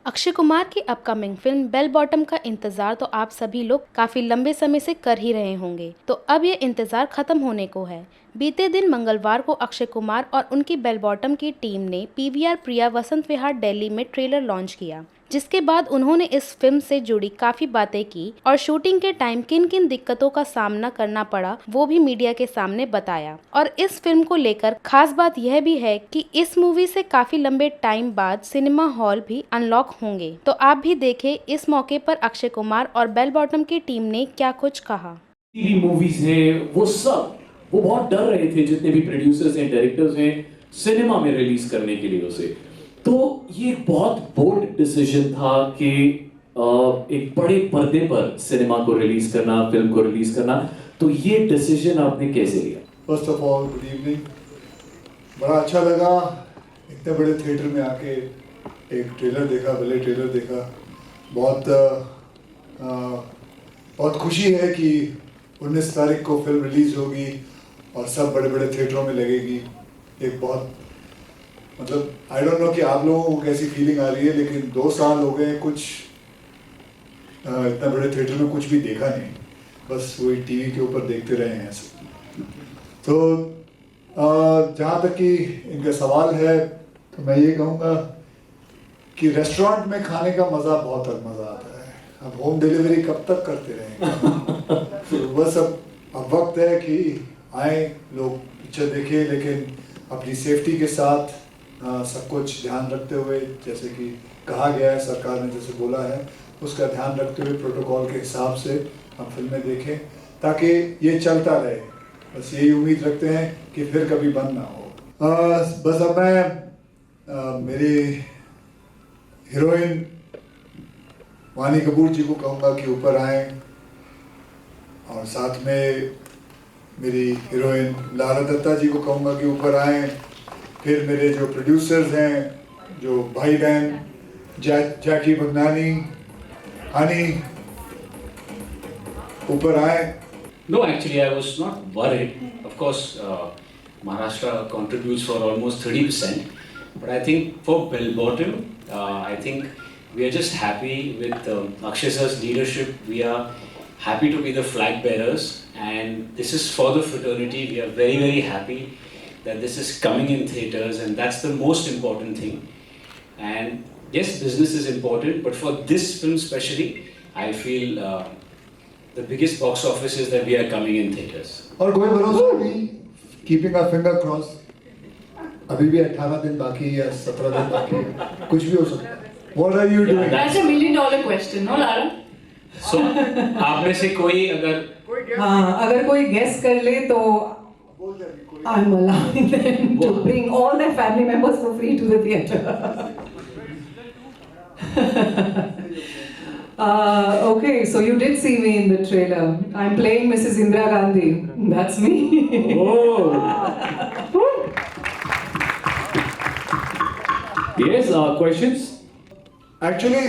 अक्षय कुमार की upcoming film bell bottom का इंतजार तो आप सभी लोग काफी लंबे समय से कर ही रहे होंगे। तो अब ये इंतजार खत्म होने को है। बीते दिन मंगलवार को अक्षय कुमार और उनकी बेल बॉटम की टीम ने पीवीआर प्रिया वसंत विहार दिल्ली में ट्रेलर लॉन्च किया, जिसके बाद उन्होंने इस फिल्म से जुड़ी काफी बातें की और शूटिंग के टाइम किन किन दिक्कतों का सामना करना पड़ा वो भी मीडिया के सामने बताया। और इस फिल्म को लेकर खास बात यह भी है कि इस मूवी से काफी लंबे टाइम बाद सिनेमा हॉल भी अनलॉक होंगे। तो आप भी देखें इस मौके पर अक्षय कुमार और बेल बॉटम की टीम ने क्या कुछ कहा। टीवी मूवीज हैं वो बहुत डर रहे थे, जितने भी प्रोड्यूसर्स हैं, डायरेक्टर्स हैं, सिनेमा में रिलीज करने के लिए उसे। तो ये एक बहुत बोल्ड डिसीजन था कि एक बड़े पर्दे पर सिनेमा को रिलीज करना, फिल्म को रिलीज करना। तो ये डिसीजन आपने कैसे लिया? First of all good evening. बड़ा अच्छा लगा इतने बड़े थिएटर में आके एक ट्रेलर देखा, भले ट्रेलर देखा। बहुत खुशी है कि 19 तारीख को फिल्म रिलीज होगी और सब बड़े बड़े थिएटरों में लगेगी। एक बहुत मतलब आई डोंट नो कि आप लोगों को कैसी फीलिंग आ रही है, लेकिन 2 साल हो गए कुछ इतना बड़े थिएटर में कुछ भी देखा नहीं, बस वही टीवी के ऊपर देखते रहे हैं ऐसे। तो जहाँ तक कि इनका सवाल है तो मैं ये कहूँगा कि रेस्टोरेंट में खाने का मज़ा बहुत मज़ा आता है। अब होम डिलीवरी कब तक करते रहेंगे? तो बस अब वक्त है कि आए लोग पिक्चर देखें, लेकिन अपनी सेफ्टी के साथ सब कुछ ध्यान रखते हुए, जैसे कि कहा गया है, सरकार ने जैसे बोला है उसका ध्यान रखते हुए प्रोटोकॉल के हिसाब से हम फिल्में देखें ताकि ये चलता रहे। बस यही उम्मीद रखते हैं कि फिर कभी बंद ना हो। बस अब मैं मेरी हीरोइन वानी कपूर जी को कहूँगा कि ऊपर आए, और साथ में मेरी हीरोइन लारा दत्ता जी को कहूँगा कि ऊपर आए। फिर मेरे जो प्रोड्यूसर्स हैं, जो भाई बहन जैकी भगनानी, हनी, ऊपर आए। No, actually, I was not worried. Of course, Maharashtra contributes for almost 30%, but I think for Bell Bottom, I think we are just happy with Akshay sir's leadership. We are happy to be the flag bearers, and this is for the fraternity. We are very, very happy that this is coming in theaters, and that's the most important thing. And yes, business is important, but for this film especially, I feel the biggest box office is that we are coming in theaters. और कोई भरोसा नहीं, keeping a finger cross. अभी भी 18 दिन बाकी है या 17 दिन बाकी है, कुछ भी हो सकता है। What are you doing? That's $1 million question, no, Lara? So, आप में से कोई अगर कोई guess कर ले तो I'm allowing them to bring all their family members for free to the theatre. Okay, so you did see me in the trailer. I'm playing Mrs. Indira Gandhi. That's me. Oh. Yes, questions? Actually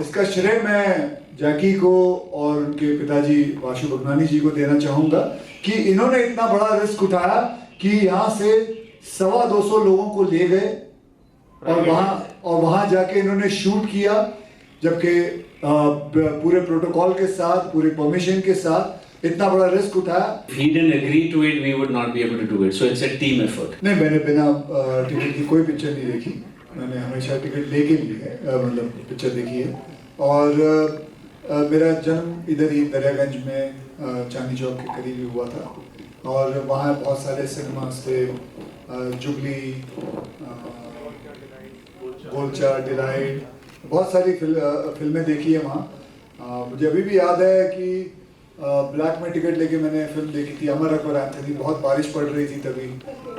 इसका श्रेय मैं जैकी को और उनके पिताजी वाशु भगनानी जी को देना चाहूँगा कि इन्होंने इतना बड़ा रिस्क उठाया कि यहाँ से 250 लोगों को ले गए और वहाँ जाके इन्होंने शूट किया, जबकि पूरे प्रोटोकॉल के साथ, पूरे परमिशन के साथ इतना बड़ा रिस्क उठाया। If he didn't agree to it, we would not be able to do it. So it's a team effort. नहीं, मैंने बिना टिकट की कोई पिक्चर नहीं देखी। मैंने हमेशा टिकट लेके ली है, मतलब पिक्चर देखी है। और मेरा जन्म इधर ही दरियागंज में चांदनी चौक के करीब ही हुआ था, और वहाँ बहुत सारे सिनेमास थे, जुबली, गोलचा, डिलाइट, बहुत सारी फिल्में देखी है वहाँ। मुझे अभी भी याद है कि ब्लैक में टिकट लेके मैंने फिल्म देखी थी, अमर अकबर एंथनी। बहुत बारिश पड़ रही थी तभी,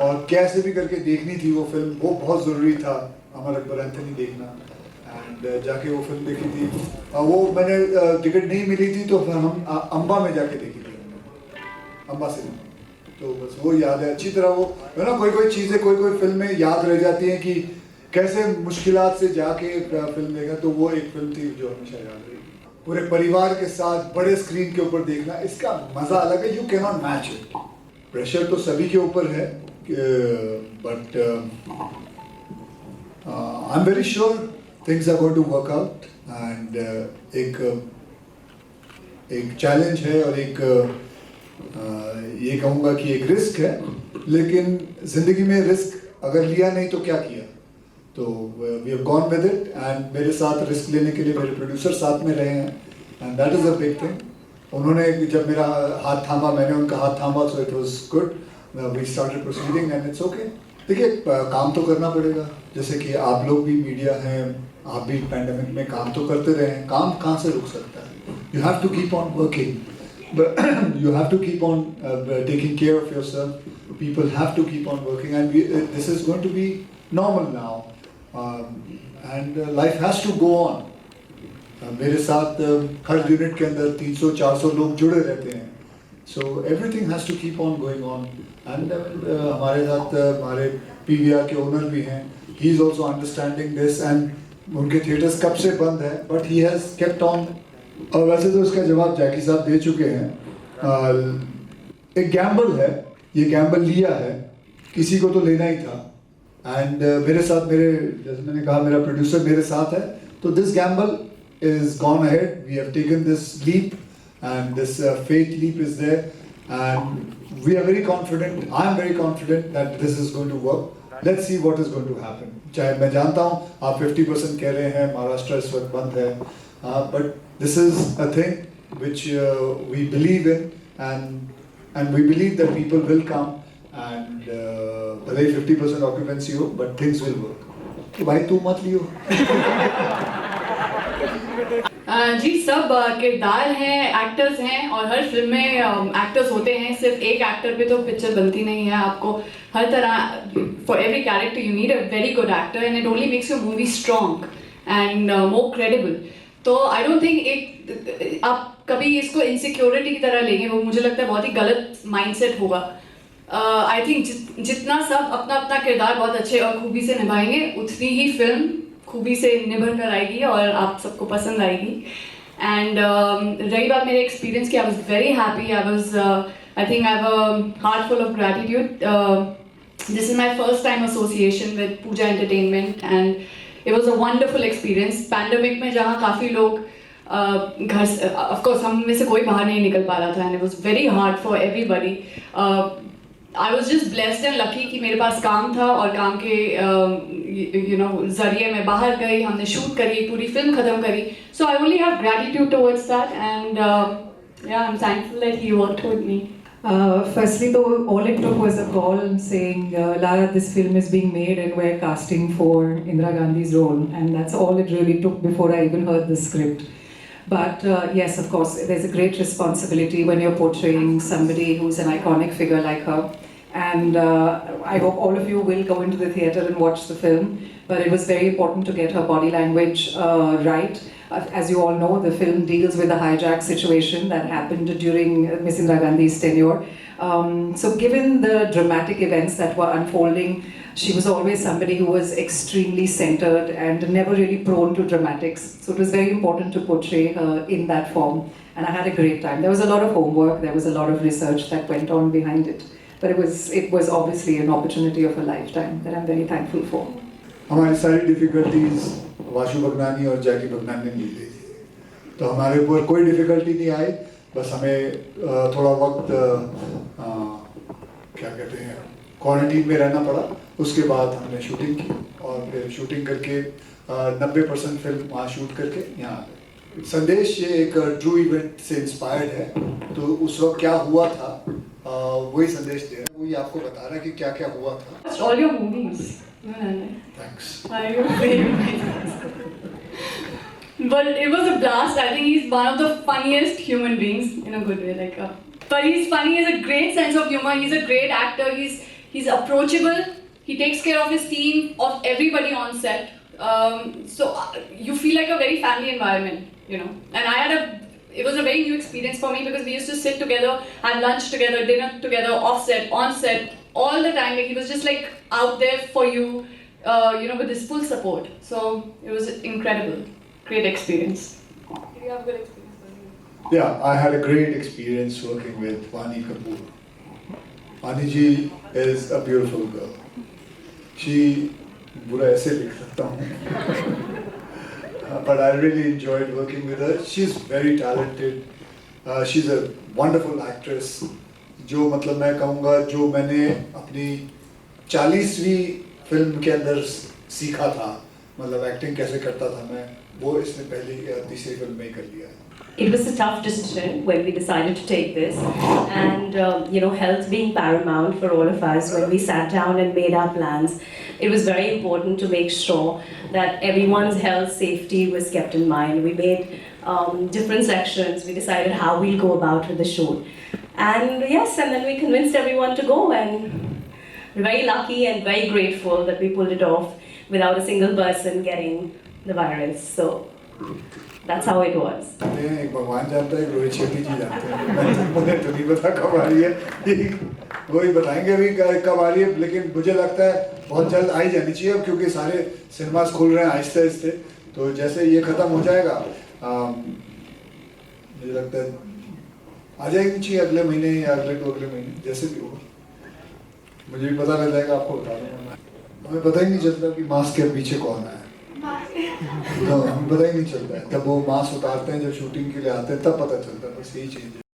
और कैसे भी करके देखनी थी वो फिल्म। वो बहुत ज़रूरी था अमर अकबर एंथनी देखना, एंड जाके वो फिल्म देखी थी। वो मैंने टिकट नहीं मिली थी तो फिर हम अम्बा में जाके देखी थी, अम्बा सिनेमा। तो बस वो याद है अच्छी तरह। वो है ना, कोई चीज़ें, कोई फिल्में याद रह जाती हैं कि कैसे मुश्किलात से जाके फिल्म देखा। तो वो एक फिल्म थी जो हमेशा याद रही। पूरे परिवार के साथ बड़े स्क्रीन के ऊपर देखना, इसका मज़ा अलग है। You can not match it. Pressure तो सभी के ऊपर है, but I am very sure things are going to work out and एक चैलेंज है और ये कहूँगा कि एक रिस्क है, लेकिन ज़िंदगी में रिस्क अगर लिया नहीं तो क्या किया, तो we have gone with it and मेरे साथ रिस्क लेने के लिए मेरे प्रोड्यूसर साथ में रहे हैं and that is a big thing. उन्होंने जब मेरा हाथ थामा, मैंने उनका हाथ थामा, so it was good. We started proceeding and it's okay. देखिए काम तो करना पड़ेगा, जैसे कि आप लोग भी मीडिया हैं, आप भी पैंडेमिक में काम तो करते रहे हैं. काम कहाँ से रुक सकता है? You have to keep on working, but you have to keep on taking care of yourself. People have to keep on working, and this is going to be normal now, and life has to go on. मेरे साथ हर unit के अंदर 300-400 लोग जुड़े रहते हैं, so everything has to keep on going on. And हमारे साथ हमारे PVR के ओनर भी हैं, he is also understanding this, and उनके थिएटर्स कब से बंद है, but he has kept on. और वैसे तो इसका जवाब जैकी साहब दे चुके हैं. एक गैम्बल है, ये गैम्बल लिया है, किसी को तो लेना ही था. एंड मेरे साथ, मेरे जैसे मैंने कहा, मेरा प्रोड्यूसर मेरे साथ है, तो this gamble is gone ahead. We have taken this leap and this faith leap is there and we are very confident. I am very confident that this is going to work. Let's see what is going to happen. चाहे मैं जानता हूँ आप 50% कह रहे हैं, महाराष्ट्र इस वक्त बंद है, but this is a thing which we believe in, and we believe that people will come and भले 50% occupancy हो, but things will work. तो भाई तू मत लियो. जी, सब किरदार हैं, एक्टर्स हैं, और हर फिल्म में एक्टर्स होते हैं. सिर्फ एक एक्टर पे तो पिक्चर बनती नहीं है. आपको हर तरह, for every character you need a very good actor, and it only makes your movie strong and more credible. तो आई डोंट थिंक आप कभी इसको इनसिक्योरिटी की तरह लेंगे, वो मुझे लगता है बहुत ही गलत माइंडसेट होगा. आई थिंक जितना सब अपना अपना किरदार बहुत अच्छे और खूबी से निभाएंगे, उतनी ही फिल्म खूबी से निभर कर आएगी और आप सबको पसंद आएगी. एंड रही बात मेरे एक्सपीरियंस की, I was very happy. I think I have a heart full of gratitude. This is my first time association with Pooja Entertainment and it was a wonderful experience. Pandemic में जहाँ काफ़ी लोग घर से, of course हम में से कोई बाहर नहीं निकल पा रहा था, and it was very hard for everybody. I was just blessed and lucky कि मेरे पास काम था, और काम के ज़रिए मैं बाहर गई, हमने शूट करी, पूरी फिल्म ख़त्म करी. So I only have gratitude towards that, and yeah, I'm thankful that he worked with me. Firstly, though, all it took was a call saying, Lara, this film is being made and we're casting for Indira Gandhi's role. And that's all it really took before I even heard the script. But yes, of course, there's a great responsibility when you're portraying somebody who's an iconic figure like her. And I hope all of you will go into the theatre and watch the film. But it was very important to get her body language right. As you all know, the film deals with the hijack situation that happened during Miss Indira Gandhi's tenure. So given the dramatic events that were unfolding, she was always somebody who was extremely centered and never really prone to dramatics. So it was very important to portray her in that form. And I had a great time. There was a lot of homework, there was a lot of research that went on behind it. But it was obviously an opportunity of a lifetime that I'm very thankful for. हमारी सारी difficulties Vashu Bhagnani और जैकी भगनानी ने ली थी, तो हमारे ऊपर कोई difficulty नहीं आई. बस हमें थोड़ा वक्त क्या कहते हैं, क्वारंटीन में रहना पड़ा. उसके बाद हमने शूटिंग की, और फिर शूटिंग करके 90% फिल्म वहाँ शूट करके यहाँ आ गए. संदेश ये एक ट्रू इवेंट से इंस्पायर्ड है, तो उस वक्त क्या हुआ था वही संदेश दे रहा है, वही आपको बता रहा है कि क्या क्या हुआ था. All your movies. Thanks. But it was a blast. I think he's one of the funniest human beings in a good way. But he's funny. He has a great sense of humor. He's a great actor. He's approachable. He takes care of his team, of everybody on set. So you feel like a very family environment, And it was a very new experience for me, because we used to sit together, have lunch together, dinner together, off set, on set, all the time. He was just out there for you, with his full support. So it was incredible, great experience. Did you have a good experience? Yeah, I had a great experience working with Vani Kapoor. Vani ji is a beautiful girl. She, बुरा ऐसे लिख सकता हूँ. but I really enjoyed working with her. She's very talented. She's a wonderful actress. जो मतलब मैं कहूँगा जो मैंने अपनी 40वीं फिल्म के अंदर सीखा था, मतलब एक्टिंग कैसे करता था मैं, वो इसने पहली या तीसरी फिल्म में ही कर लिया है. It was a tough decision when we decided to take this, and health being paramount for all of us. When we sat down and made our plans, it was very important to make sure that everyone's health safety was kept in mind. We made different sections. We decided how we'll go about with the shoot, and then we convinced everyone to go, and we're very lucky and very grateful that we pulled it off without a single person getting the virus. So that's how it was. एक भगवान जानता है, रोहित शेट्टी जी जानते हैं. मुझे तो नहीं पता कब आ रही है, वो ही बताएंगे अभी कब आ रही है, लेकिन मुझे लगता है बहुत जल्द आ ही जानी चाहिए अब, क्योंकि सारे सिनेमास खुल रहे हैं आहिस्ते आहिस्ते. तो जैसे ये खत्म हो जाएगा, मुझे लगता है आ जाएगी चाहिए अगले महीने या अगले महीने, जैसे भी हो. मुझे भी पता लग जाएगा, आपको बता दूंगा. हमें पता ही नहीं चलता कि मास्क के पीछे कौन है. हमें पता ही नहीं चलता है. जब वो मास्क उतारते हैं, जब शूटिंग के लिए आते हैं, तब पता चलता है. बस यही चीज़ है.